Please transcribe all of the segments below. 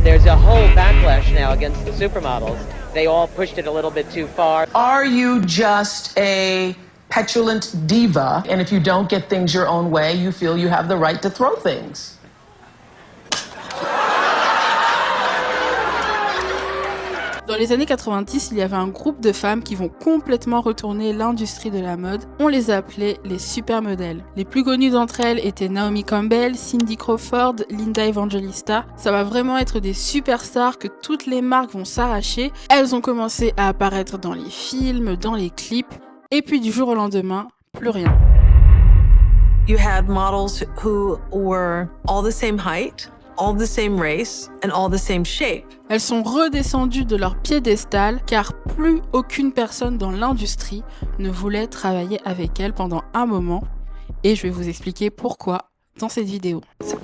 There's a whole backlash now against the supermodels. They all pushed it a little bit too far. Are you just a petulant diva, and if you don't get things your own way, you feel you have the right to throw things? Dans les années 90, il y avait un groupe de femmes qui vont complètement retourner l'industrie de la mode. On les appelait les supermodèles. Les plus connues d'entre elles étaient Naomi Campbell, Cindy Crawford, Linda Evangelista. Ça va vraiment être des superstars que toutes les marques vont s'arracher. Elles ont commencé à apparaître dans les films, dans les clips, et puis du jour au lendemain, plus rien. You had models who were all the same height, all the same race, and all the same shape. Elles sont redescendues de leur piédestal car plus aucune personne dans l'industrie ne voulait travailler avec elles pendant un moment. Et je vais vous expliquer pourquoi dans cette vidéo. It's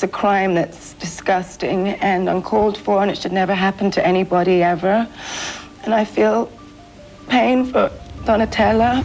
a crime that's disgusting and uncalled for, and it should never happen to anybody ever. And I feel pain for Donatella.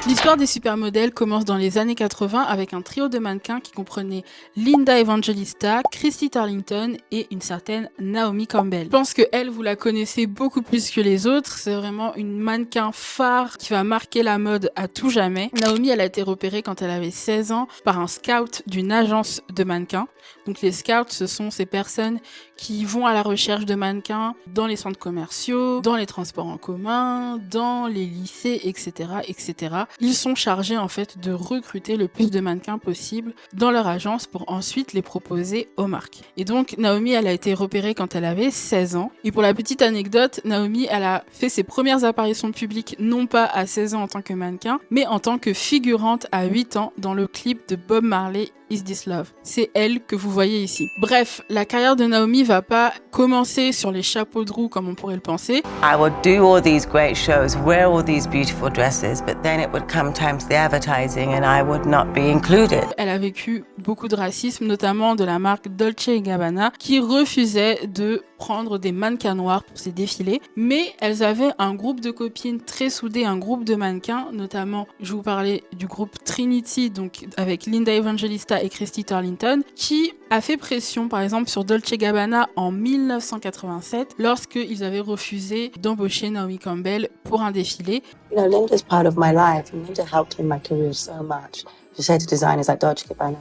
L'histoire des supermodèles commence dans les années 80 avec un trio de mannequins qui comprenait Linda Evangelista, Christy Turlington et une certaine Naomi Campbell. Je pense que elle, vous la connaissez beaucoup plus que les autres. C'est vraiment une mannequin phare qui va marquer la mode à tout jamais. Naomi, elle a été repérée quand elle avait 16 ans par un scout d'une agence de mannequins. Donc les scouts, ce sont ces personnes qui vont à la recherche de mannequins dans les centres commerciaux, dans les transports en commun, dans les lycées, etc., etc. Ils sont chargés en fait de recruter le plus de mannequins possible dans leur agence pour ensuite les proposer aux marques. Et donc Naomi, elle a été repérée quand elle avait 16 ans. Et pour la petite anecdote, Naomi, elle a fait ses premières apparitions publiques non pas à 16 ans en tant que mannequin, mais en tant que figurante à 8 ans dans le clip de Bob Marley, Is This Love. C'est elle que vous voyez ici. Bref, la carrière de Naomi va pas commencer sur les chapeaux de roue comme on pourrait le penser. I would do all these great shows, wear all these beautiful dresses, but then it would come time to the advertising and I would not be included. Elle a vécu beaucoup de racisme, notamment de la marque Dolce & Gabbana, qui refusait de prendre des mannequins noirs pour ses défilés. Mais elles avaient un groupe de copines très soudé, un groupe de mannequins, notamment, je vous parlais du groupe Trinity, donc avec Linda Evangelista et Christy Turlington, qui a fait pression, par exemple, sur Dolce & Gabbana en 1987, lorsqu'ils avaient refusé d'embaucher Naomi Campbell pour un défilé. You know, Linda's part of my life, and Linda helped me in my career so much. She said to designers like Dolce & Gabbana,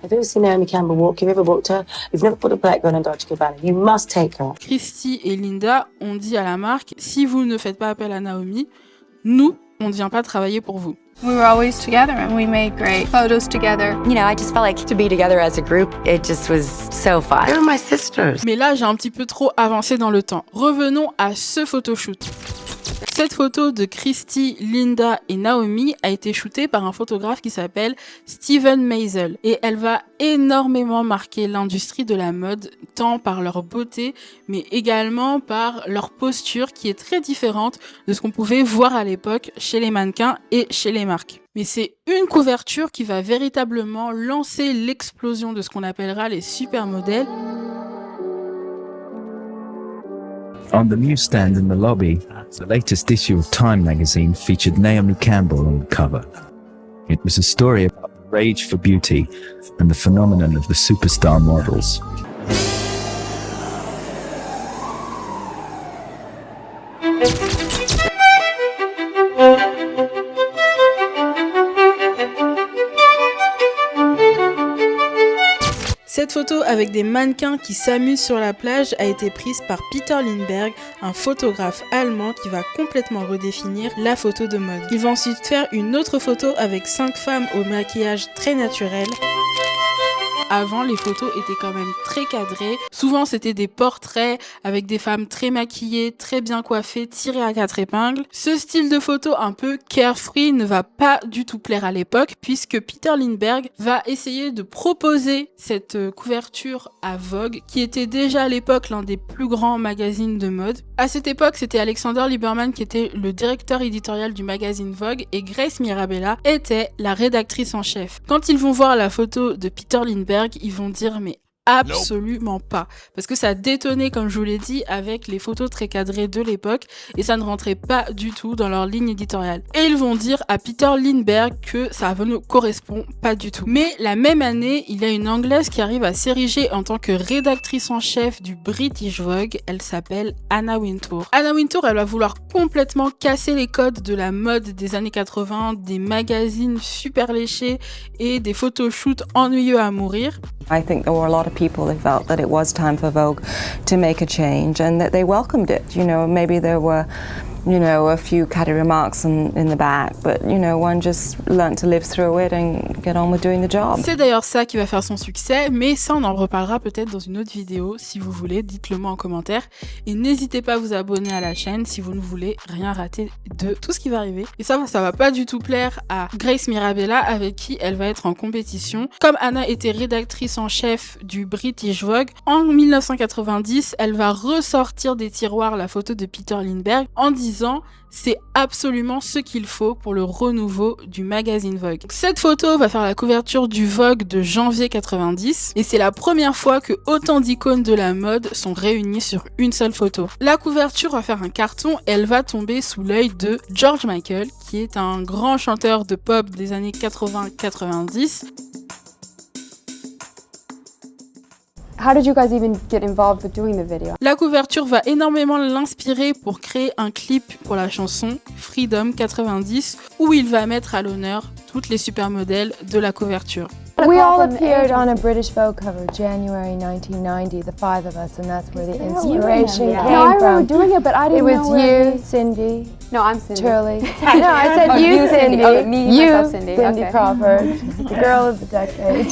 have you ever seen Naomi Campbell walk? Have you ever walked her? You've never put a black girl in Dolce & Gabbana. You must take her. Christy et Linda ont dit à la marque, si vous ne faites pas appel à Naomi, nous, on ne vient pas travailler pour vous. We were always together and we made great photos together. You know, I just felt like to be together as a group, it just was so fun. They're my sisters. Mais là, j'ai un petit peu trop avancé dans le temps. Revenons à ce photoshoot. Cette photo de Christy, Linda et Naomi a été shootée par un photographe qui s'appelle Steven Meisel. Et elle va énormément marquer l'industrie de la mode, tant par leur beauté, mais également par leur posture qui est très différente de ce qu'on pouvait voir à l'époque chez les mannequins et chez les marques. Mais c'est une couverture qui va véritablement lancer l'explosion de ce qu'on appellera les supermodèles. On the newsstand in the lobby, the latest issue of Time magazine featured Naomi Campbell on the cover. It was a story about the rage for beauty and the phenomenon of the superstar models. Cette photo avec des mannequins qui s'amusent sur la plage a été prise par Peter Lindbergh, un photographe allemand qui va complètement redéfinir la photo de mode. Il va ensuite faire une autre photo avec 5 femmes au maquillage très naturel. Avant, les photos étaient quand même très cadrées. Souvent, c'était des portraits avec des femmes très maquillées, très bien coiffées, tirées à 4 épingles. Ce style de photo un peu carefree ne va pas du tout plaire à l'époque, puisque Peter Lindbergh va essayer de proposer cette couverture à Vogue, qui était déjà à l'époque l'un des plus grands magazines de mode. À cette époque, c'était Alexander Lieberman qui était le directeur éditorial du magazine Vogue et Grace Mirabella était la rédactrice en chef. Quand ils vont voir la photo de Peter Lindbergh, ils vont dire mais Absolument pas. Parce que ça détonnait, comme je vous l'ai dit, avec les photos très cadrées de l'époque et ça ne rentrait pas du tout dans leur ligne éditoriale. Et ils vont dire à Peter Lindbergh que ça ne correspond pas du tout. Mais la même année, il y a une Anglaise qui arrive à s'ériger en tant que rédactrice en chef du British Vogue. Elle s'appelle Anna Wintour. Anna Wintour, elle va vouloir complètement casser les codes de la mode des années 80, des magazines super léchés et des photoshoots ennuyeux à mourir. I think there were a lot of people who felt that it was time for Vogue to make a change and that they welcomed it. You know, maybe there were, you know, a few catty remarks in the back, but, you know, one just learned to live through it and get on with doing the job. C'est d'ailleurs ça qui va faire son succès, mais ça on en reparlera peut-être dans une autre vidéo si vous voulez, dites-le moi en commentaire. Et n'hésitez pas à vous abonner à la chaîne si vous ne voulez rien rater de tout ce qui va arriver. Et ça va pas du tout plaire à Grace Mirabella avec qui elle va être en compétition. Comme Anna était rédactrice en chef du British Vogue, en 1990, elle va ressortir des tiroirs la photo de Peter Lindbergh en disant c'est absolument ce qu'il faut pour le renouveau du magazine Vogue. Cette photo va faire la couverture du Vogue de janvier 90 et c'est la première fois que autant d'icônes de la mode sont réunies sur une seule photo. La couverture va faire un carton et elle va tomber sous l'œil de George Michael, qui est un grand chanteur de pop des années 80-90. How did you guys even get involved with doing the video? La couverture va énormément l'inspirer pour créer un clip pour la chanson Freedom 90 où il va mettre à l'honneur toutes les supermodèles de la couverture. We all appeared on a British Vogue cover, January 1990, the five of us, and that's where the inspiration came from. No, I remember doing it, but I didn't know. It was you, Cindy. No, I'm Cindy. Turley. No, I said you, Cindy. Oh, me, you, myself, Cindy. Cindy okay. Crawford, the girl of the decade.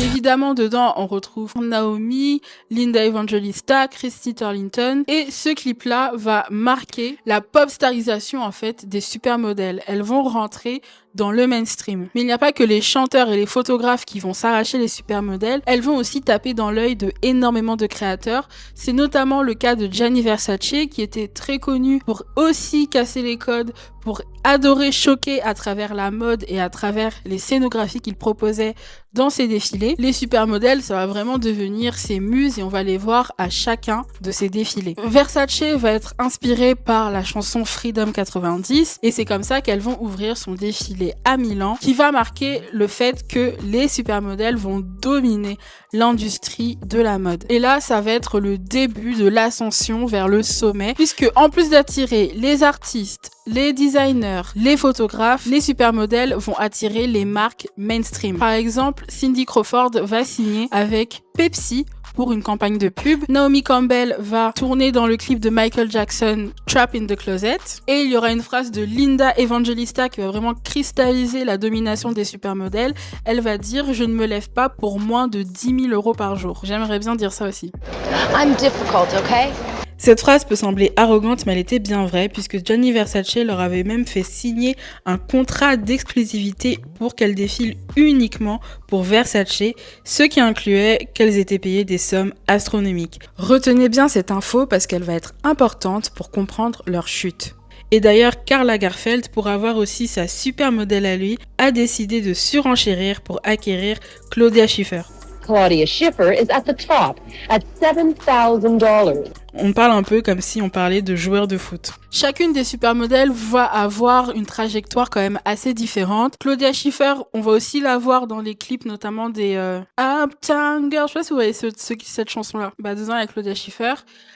Évidemment, dedans, on retrouve Naomi, Linda Evangelista, Christy Turlington. Et ce clip-là va marquer la pop-starisation, en fait, des supermodèles. Elles vont rentrer dans le mainstream. Mais il n'y a pas que les chanteurs et les photographes qui vont s'arracher les supermodèles, elles vont aussi taper dans l'œil de énormément de créateurs. C'est notamment le cas de Gianni Versace, qui était très connu pour aussi casser les codes, pour adorer choquer à travers la mode et à travers les scénographies qu'il proposait dans ses défilés. Les supermodèles, ça va vraiment devenir ses muses et on va les voir à chacun de ses défilés. Versace va être inspiré par la chanson Freedom 90 et c'est comme ça qu'elles vont ouvrir son défilé à Milan qui va marquer le fait que les supermodèles vont dominer l'industrie de la mode. Et là, ça va être le début de l'ascension vers le sommet puisque en plus d'attirer les artistes, les designers, les photographes, les supermodèles vont attirer les marques mainstream. Par exemple, Cindy Crawford va signer avec Pepsi pour une campagne de pub. Naomi Campbell va tourner dans le clip de Michael Jackson, Trap in the Closet. Et il y aura une phrase de Linda Evangelista qui va vraiment cristalliser la domination des supermodèles. Elle va dire « Je ne me lève pas pour moins de 10 000 € par jour ». J'aimerais bien dire ça aussi. I'm difficult, okay? Cette phrase peut sembler arrogante, mais elle était bien vraie, puisque Gianni Versace leur avait même fait signer un contrat d'exclusivité pour qu'elles défilent uniquement pour Versace, ce qui incluait qu'elles étaient payées des sommes astronomiques. Retenez bien cette info parce qu'elle va être importante pour comprendre leur chute. Et d'ailleurs, Karl Lagerfeld, pour avoir aussi sa supermodèle à lui, a décidé de surenchérir pour acquérir Claudia Schiffer. Claudia Schiffer is at the top at $7,000. On parle un peu comme si on parlait de joueurs de foot. Chacune des supermodèles va avoir une trajectoire quand même assez différente. Claudia Schiffer, on va aussi la voir dans les clips notamment des Uptown Girls. Je sais pas si vous voyez cette chanson-là. Dedans, il y a Claudia Schiffer.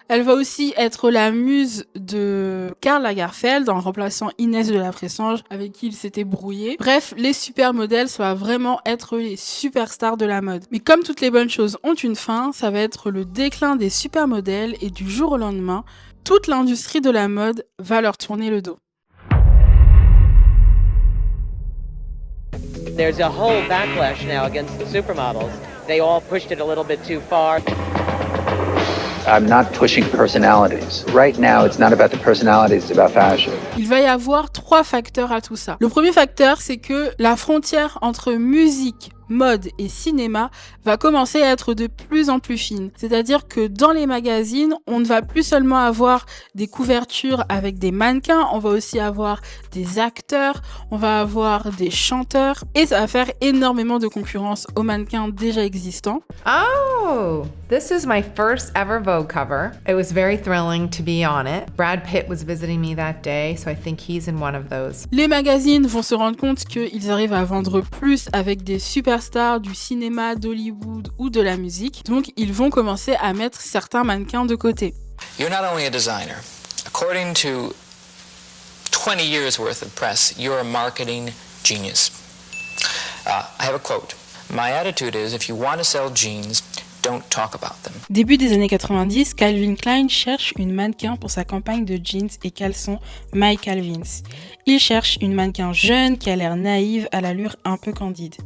Elle va aussi être la muse de Karl Lagerfeld en remplaçant Inès de la Fressange avec qui il s'était brouillé. Bref, les supermodèles, ça va vraiment être les superstars de la mode. Mais comme toutes les bonnes choses ont une fin, ça va être le déclin des supermodèles et du jour au lendemain, toute l'industrie de la mode va leur tourner le dos. There's a whole backlash now against the supermodels. They all pushed it a little bit too far. I'm not pushing personalities. Right now, it's not about the personalities, it's about fashion. Il va y avoir 3 facteurs à tout ça. Le premier facteur, c'est que la frontière entre musique, mode et cinéma va commencer à être de plus en plus fine. C'est-à-dire que dans les magazines, on ne va plus seulement avoir des couvertures avec des mannequins, on va aussi avoir des acteurs, on va avoir des chanteurs et ça va faire énormément de concurrence aux mannequins déjà existants. Oh, this is my first ever Vogue cover. It was very thrilling to be on it. Brad Pitt was visiting me that day, so I think he's in one of those. Les magazines vont se rendre compte qu'ils arrivent à vendre plus avec des superstars du cinéma, d'Hollywood ou de la musique. Donc, ils vont commencer à mettre certains mannequins de côté. You're not only a designer. According to 20 years worth of press, you're a marketing genius. I have a quote. My attitude is if you want to sell jeans, don't talk about them. Début des années 90, Calvin Klein cherche une mannequin pour sa campagne de jeans et caleçons My Calvins. Il cherche une mannequin jeune qui a l'air naïve, à l'allure un peu candide.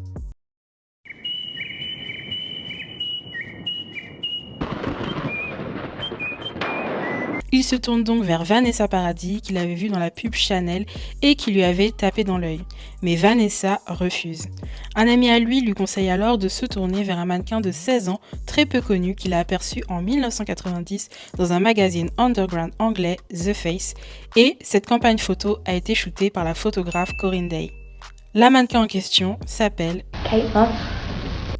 Il se tourne donc vers Vanessa Paradis, qu'il avait vue dans la pub Chanel et qui lui avait tapé dans l'œil. Mais Vanessa refuse. Un ami à lui conseille alors de se tourner vers un mannequin de 16 ans, très peu connu, qu'il a aperçu en 1990 dans un magazine underground anglais, The Face, et cette campagne photo a été shootée par la photographe Corinne Day. La mannequin en question s'appelle Kate Moss.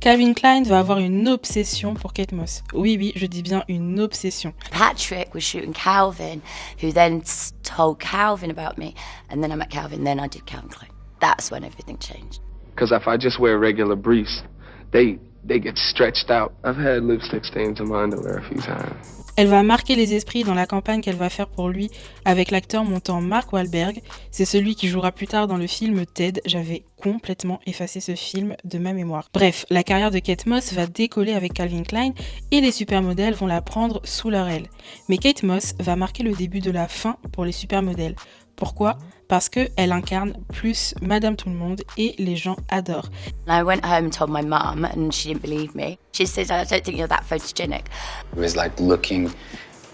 Calvin Klein va avoir une obsession pour Kate Moss. Oui, je dis bien une obsession. Patrick was shooting Calvin, who then told Calvin about me, and then I met Calvin, then I did Calvin Klein. That's when everything changed. Because if I just wear regular briefs, they get stretched out. I've had lipstick stains on my underwear a few times. Elle va marquer les esprits dans la campagne qu'elle va faire pour lui avec l'acteur montant Mark Wahlberg. C'est celui qui jouera plus tard dans le film Ted. J'avais complètement effacé ce film de ma mémoire. Bref, la carrière de Kate Moss va décoller avec Calvin Klein et les supermodèles vont la prendre sous leur aile. Mais Kate Moss va marquer le début de la fin pour les supermodèles. Pourquoi ? Parce qu'elle incarne plus Madame Tout-le-Monde et les gens adorent. I went home and told my mum and she didn't believe me. She said, I don't think you're that photogenic. It was like looking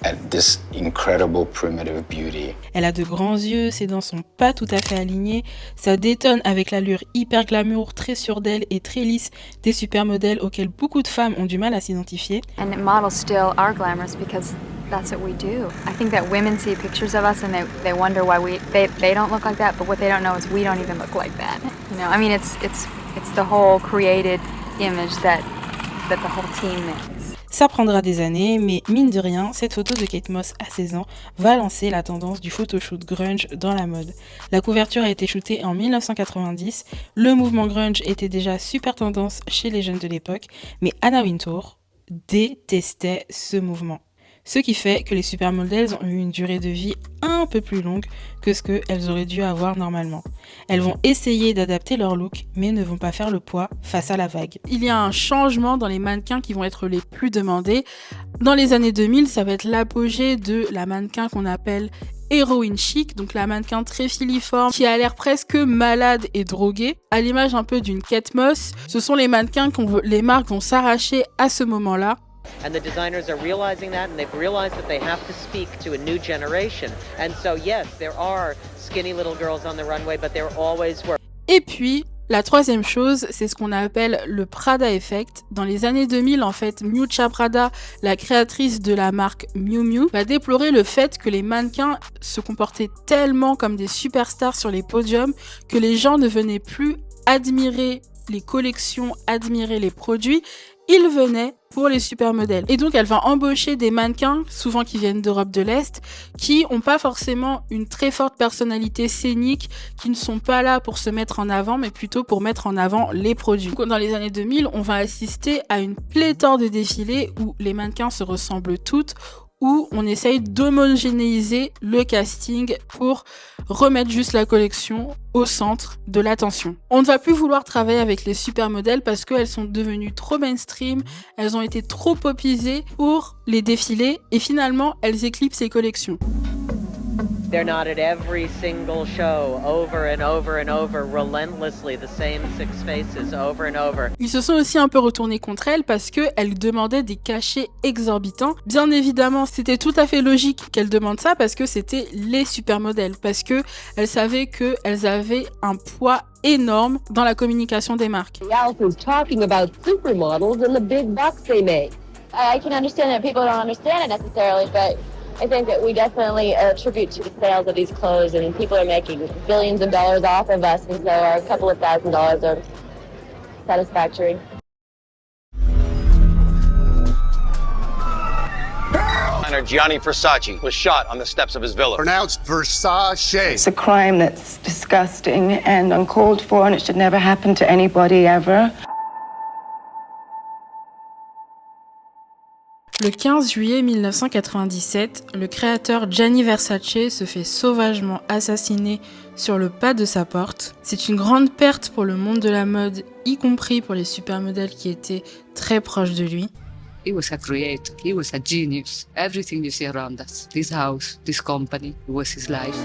at this incredible primitive beauty. Elle a de grands yeux, ses dents sont pas tout à fait alignées, ça détonne avec l'allure hyper glamour, très sûre d'elle et très lisse des supermodèles auxquels beaucoup de femmes ont du mal à s'identifier. And models still are glamorous because that's what we do. I think that women see pictures of us and they wonder why they don't look like that, but what they don't know is we don't even look like that. You know, I mean it's the whole created image that the whole team makes. Ça prendra des années, mais mine de rien, cette photo de Kate Moss à 16 ans va lancer la tendance du photoshoot grunge dans la mode. La couverture a été shootée en 1990, le mouvement grunge était déjà super tendance chez les jeunes de l'époque, mais Anna Wintour détestait ce mouvement. Ce qui fait que les supermodèles ont eu une durée de vie un peu plus longue que ce qu'elles auraient dû avoir normalement. Elles vont essayer d'adapter leur look, mais ne vont pas faire le poids face à la vague. Il y a un changement dans les mannequins qui vont être les plus demandés. Dans les années 2000, ça va être l'apogée de la mannequin qu'on appelle héroïne chic, donc la mannequin très filiforme qui a l'air presque malade et droguée, à l'image un peu d'une Kate Moss. Ce sont les mannequins que les marques vont s'arracher à ce moment-là. And the designers are realizing that, and they've realized that they have to speak to a new generation. And so, yes, there are skinny little girls on the runway, but there always were. Et puis, la troisième chose, c'est ce qu'on appelle le Prada Effect. Dans les années 2000, en fait, Miuccia Prada, la créatrice de la marque Miu Miu, va déplorer le fait que les mannequins se comportaient tellement comme des superstars sur les podiums que les gens ne venaient plus admirer les collections, admirer les produits. Ils venaient pour les supermodèles. Et donc elle va embaucher des mannequins, souvent qui viennent d'Europe de l'Est, qui n'ont pas forcément une très forte personnalité scénique, qui ne sont pas là pour se mettre en avant, mais plutôt pour mettre en avant les produits. Dans les années 2000, on va assister à une pléthore de défilés où les mannequins se ressemblent toutes, où on essaye d'homogénéiser le casting pour remettre juste la collection au centre de l'attention. On ne va plus vouloir travailler avec les supermodèles parce qu'elles sont devenues trop mainstream, elles ont été trop popisées pour les défilés et finalement elles éclipsent les collections. They're not at every single show over and over and over, relentlessly, the same 6 faces over and over. Ils se sont aussi un peu retournés contre elle parce qu'elle demandait des cachets exorbitants. Bien évidemment, c'était tout à fait logique qu'elle demande ça parce que c'était les supermodèles, parce que elle savait qu'elles avaient un poids énorme dans la communication des marques. Alice was talking about supermodels and the big bucks they make. I can understand that people don't understand it necessarily, but I think that we definitely attribute to the sales of these clothes, and people are making billions of dollars off of us, and so a couple of $1,000s are satisfactory. Gianni Versace was shot on the steps of his villa. Pronounced Versace. It's a crime that's disgusting and uncalled for, and it should never happen to anybody ever. Le 15 juillet 1997, le créateur Gianni Versace se fait sauvagement assassiner sur le pas de sa porte. C'est une grande perte pour le monde de la mode, y compris pour les supermodèles qui étaient très proches de lui. He was a creator, he was a genius. Everything you see around us, this house, this company, it was his life.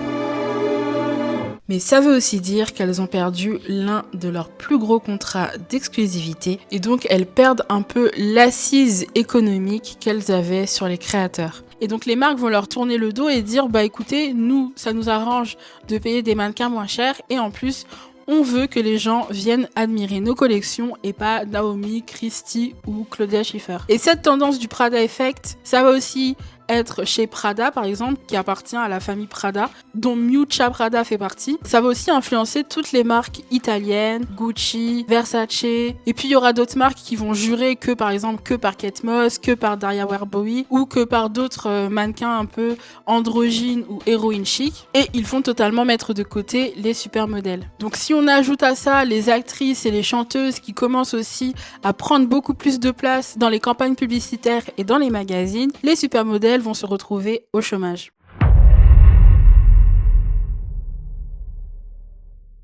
Mais ça veut aussi dire qu'elles ont perdu l'un de leurs plus gros contrats d'exclusivité et donc elles perdent un peu l'assise économique qu'elles avaient sur les créateurs. Et donc les marques vont leur tourner le dos et dire bah écoutez, nous, ça nous arrange de payer des mannequins moins chers et en plus, on veut que les gens viennent admirer nos collections et pas Naomi, Christie ou Claudia Schiffer. Et cette tendance du Prada Effect, ça va aussi être chez Prada par exemple, qui appartient à la famille Prada, dont Miuccia Prada fait partie. Ça va aussi influencer toutes les marques italiennes, Gucci, Versace, et puis il y aura d'autres marques qui vont jurer que par exemple que par Kate Moss, que par Daria Werbowie ou que par d'autres mannequins un peu androgynes ou héroïnes chic, et ils font totalement mettre de côté les supermodèles. Donc si on ajoute à ça les actrices et les chanteuses qui commencent aussi à prendre beaucoup plus de place dans les campagnes publicitaires et dans les magazines, les supermodèles vont se retrouver au chômage.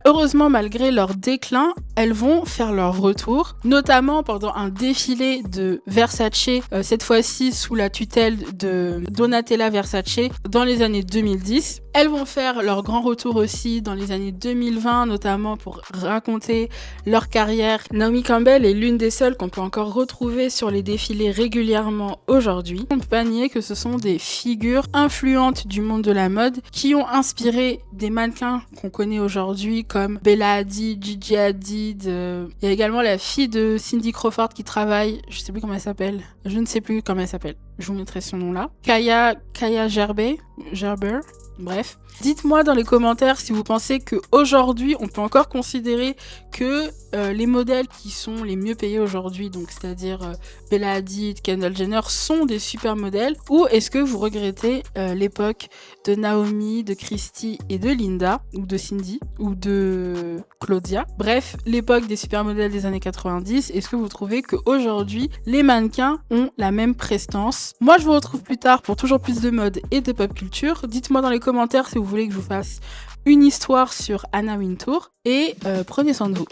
Heureusement, malgré leur déclin, elles vont faire leur retour, notamment pendant un défilé de Versace, cette fois-ci sous la tutelle de Donatella Versace, dans les années 2010. Elles vont faire leur grand retour aussi dans les années 2020, notamment pour raconter leur carrière. Naomi Campbell est l'une des seules qu'on peut encore retrouver sur les défilés régulièrement aujourd'hui. On ne peut pas nier que ce sont des figures influentes du monde de la mode qui ont inspiré des mannequins qu'on connaît aujourd'hui comme Bella Hadid, Gigi Hadid. Il y a également la fille de Cindy Crawford qui travaille, je ne sais plus comment elle s'appelle. Je vous mettrai son nom là. Kaya Gerber. Bref, dites-moi dans les commentaires si vous pensez qu'aujourd'hui, on peut encore considérer que les modèles qui sont les mieux payés aujourd'hui, donc c'est-à-dire Bella Hadid, Kendall Jenner, sont des super modèles, ou est-ce que vous regrettez l'époque de Naomi, de Christie et de Linda, ou de Cindy, ou de Claudia. Bref, l'époque des supermodèles des années 90, est-ce que vous trouvez qu'aujourd'hui, les mannequins ont la même prestance? Moi, je vous retrouve plus tard pour toujours plus de mode et de pop culture. Dites-moi dans les commentaires si vous voulez que je vous fasse une histoire sur Anna Wintour, et prenez soin de vous.